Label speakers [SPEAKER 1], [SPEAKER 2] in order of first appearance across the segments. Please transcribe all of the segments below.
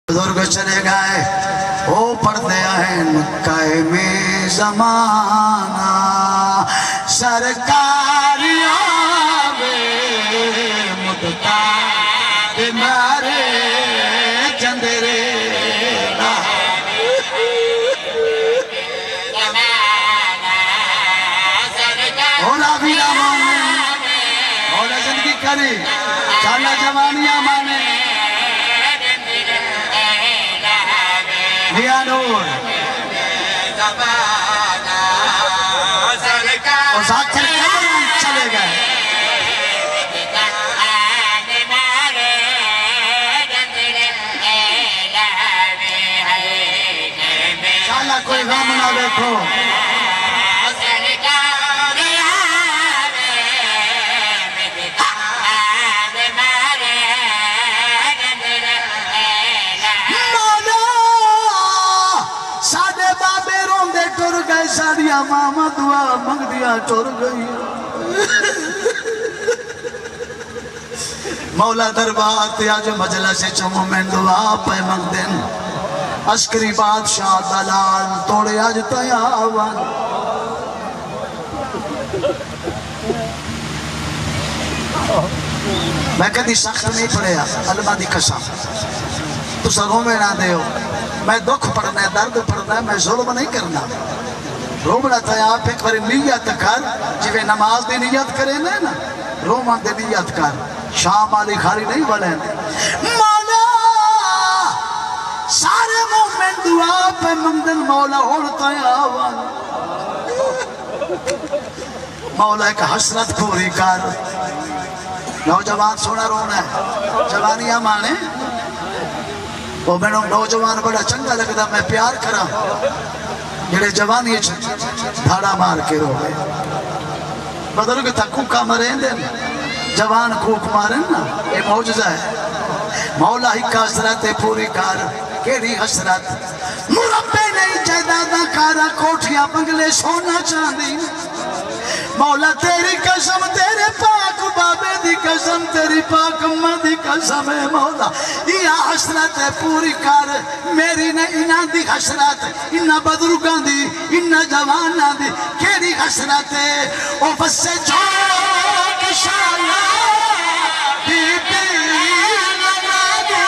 [SPEAKER 1] बुजुर्ग चले गए वो पढ़ते हैं कायमे ज़माना सरकारियों में मुद्दा मारे चंदरे होला भी ना माने होला जिंदगी करे चाला जवानियां माने और साक्षर चले गए साला कोई गम ना देखो साड़िया मामा दुआ मंग दिया टुर गई मौला दरबार ते आज मजला से चमो में दुआ पे मंग देन अस्करी बादशाह दलाल तोड़े आज तयावन मैं कभी सख्त नहीं पढ़िया अल्लाह दी कसम तू सगों में ना दे मैं दुख पढ़ना है दर्द पढ़ना है मैं जुल्म नहीं करना रोमना था आप एक बार नियत कर जिवे नमाज दी नियत करे ना रोमन दी नियत कर शाम वाली खाली नहीं बोले मौला सारे मोमेंट दुआ पे मंगन मौला होता आवन मौला एक हसरत पूरी कर नौजवान सोना रोना है जवानियां माने वो मैंने नौजवान बड़ा चंगा लगता मैं प्यार करा जेड़े जवानी धाड़ा मार के रोवे बुजुर्ग कूका मरेंदे जवान कूक मारे ना ये मौजूदा है मौला ही हसरत पूरी कर केड़ी हसरत मुरब्बे नहीं जायदादा कारा कोठियां बंगले सोना चांदी मौला तेरी कसम तेरे पाक बाबे दी कसम तेरी पाक अम्मा दी कसम है मौला ये हसरत है पूरी कर मेरी ने इना दी हसरत इना बुजुर्गां दी इना जवानां दी केड़ी हसरत है ओ बसे जो इंशाअल्लाह बीबी लगा दे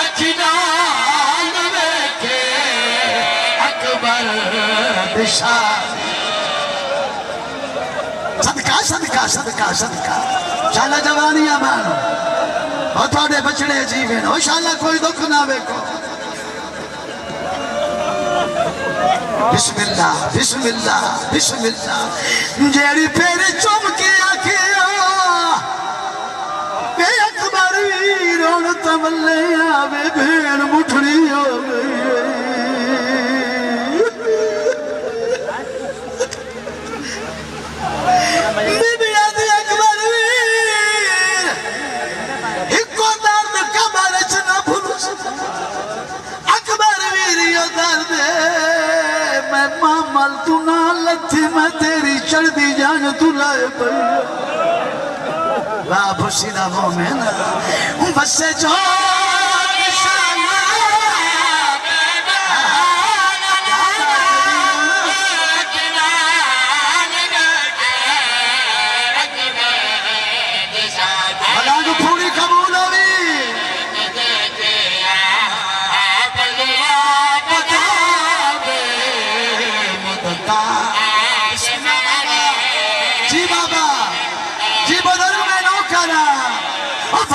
[SPEAKER 1] अखियां वेखे अकबर दिशा सदका सदका सदका सदका शाला जवानियां मानो और थोड़े बछड़े जीवन हो शाला कोई दुख ना वेखो बिस्मिल्लाह बिस्मिल्लाह बिस्मिल्लाह जेड़ी फेरे चुम के आखिया बे अकबर वीर हुण तमले आवे भेड़ मुठड़ी हो गई मामल तू ना लथी मैं तेरी चढ़ती जान तू लाए वाह खुशी ना वो में ना बसे जो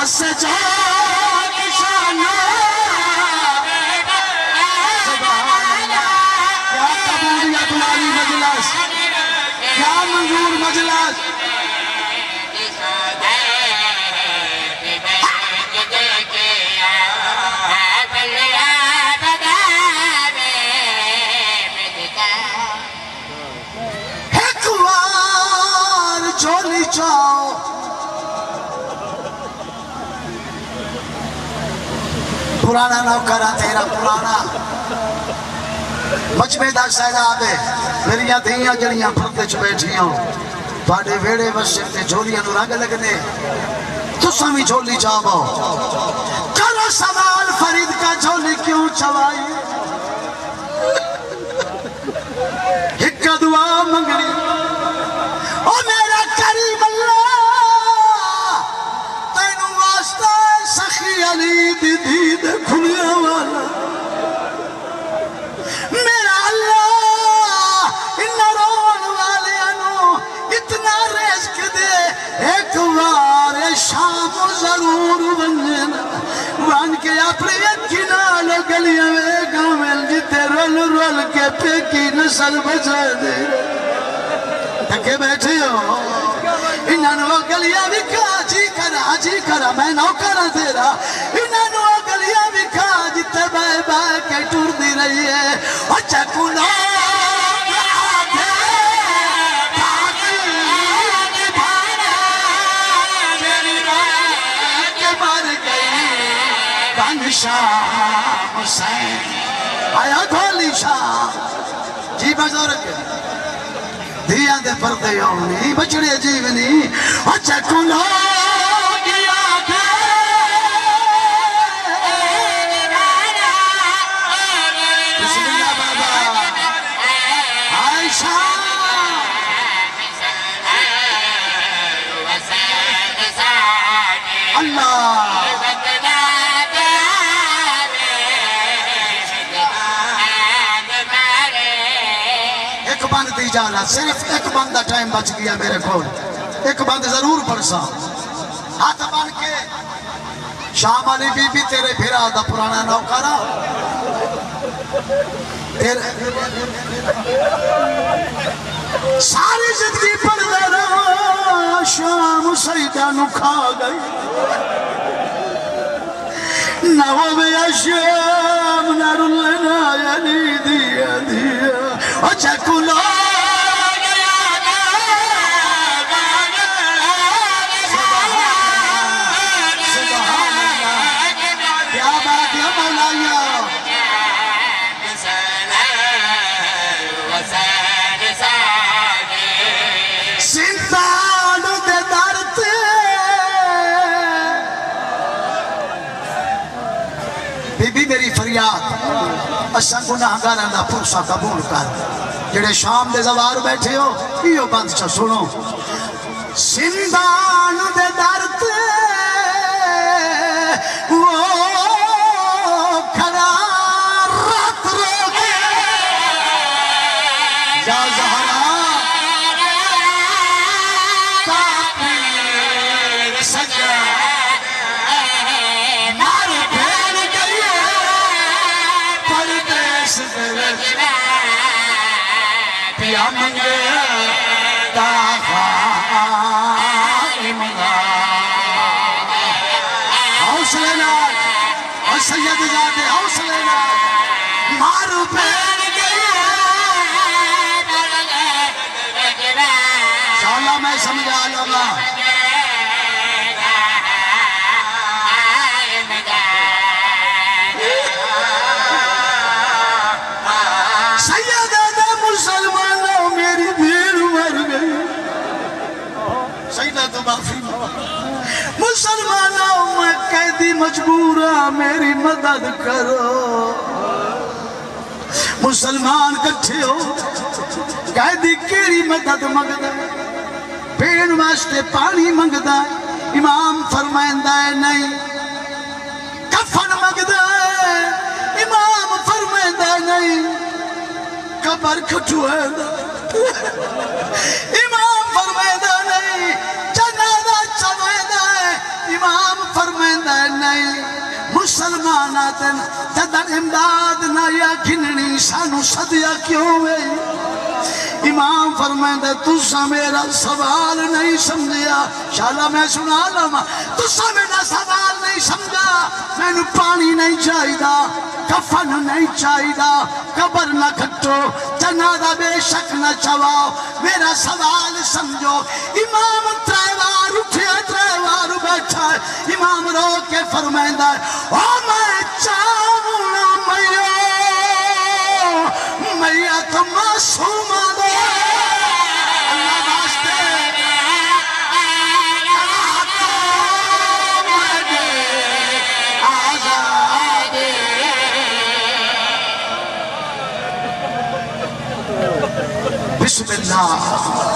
[SPEAKER 1] से जो निशाना क्या कबूलियत वाली मजलिस क्या मंजूर मजलिस एक बार झोली जाओ पुराना नौकरा तेरा पुराना मजमेदा सैलाब मेरिया धियां जड़ियां फरदे च बैठियां थोड़े वेड़े वसे ते झोलियां रंग लगने तुसा भी झोली जावो करो सवाल फरीद झोली क्यों चवाई एक दुआ मंगनी ओ मेरा करीम अल्लाह तेनू वास्ता सखी अली दी दीद खुलिया वाला मेरा अल्लाह इन रोन वाले इतना रिज़्क दे एक बार शाम जरूर बन के अपने किनाल गलियां में गाँव जिते रोल रोल के पेकी नस्ल बचा दे थके बैठे हो इन्होंने वो गलियां भी जी करा मैं नौकरा तेरा इन्होंने वो गलियां भी जिते बाय बाय के टुरदी रही है और चकुला शाह हुसैन आया धोली शाह जी बुजुर्ग धिया दे पर्दे होनी बचड़े जीवनी अच्छा कुलो जाला सिर्फ एक बंद का टाइम बच गया मेरे को एक बंद जरूर पढ़सा हाथ बन के शाम वाली बीबी तेरे फिरा दा पुराना नौकरा तेरे सारी जिंदगी पढ़दा रहा शाम सईदा नु खा गई नवो में शाम ना रुलना यानी दिया दिया अच्छा कुलो असा गुनाहगारां दा पुरसा कबूल कर जेड़े शाम दे ज़वार बैठे हो इहो बंद च सुनो सिंधान दे दर ते वो खड़ा रात रोके या ज़हरा काफिर सजा पिया मंगे हौसले नाल और सैयद जाते हौसले नाल मारू पैर इंशाअल्लाह मैं समझा लूंगा मुसलमानों मैं कैदी मजबूरा मेरी मदद करो मुसलमान कट्ठे हो कैदी केड़ी मदद मंगदा पीण वास्ते पानी मंगदा इमाम फरमांदा है नहीं कफन मंगदा है इमाम फरमांदा नहीं कबर खटुआंदा इमाम फरमांदा नहीं इमाम फरमांदा नहीं मुसलमान जदन इमदाद ना या घिननी सानू सदिया क्यों वे इमाम फरमांदा तुसा मेरा सवाल नहीं समझिया शाला मैं सुना लवा तुसा मेरा सवाल नहीं समझा मैनू पानी नहीं चाहिदा कफन नहीं चाहिदा कबर न खट्टो जनाजा बेशक न चवाओ मेरा सवाल समझो इमाम त्रैवार उठे त्रैवार बैठा इमाम रो के फरमांदा ओ मैं चाहूं मैया तो मासूमा दो अल्लाह वास्ते आजाद बिस्मिल्लाह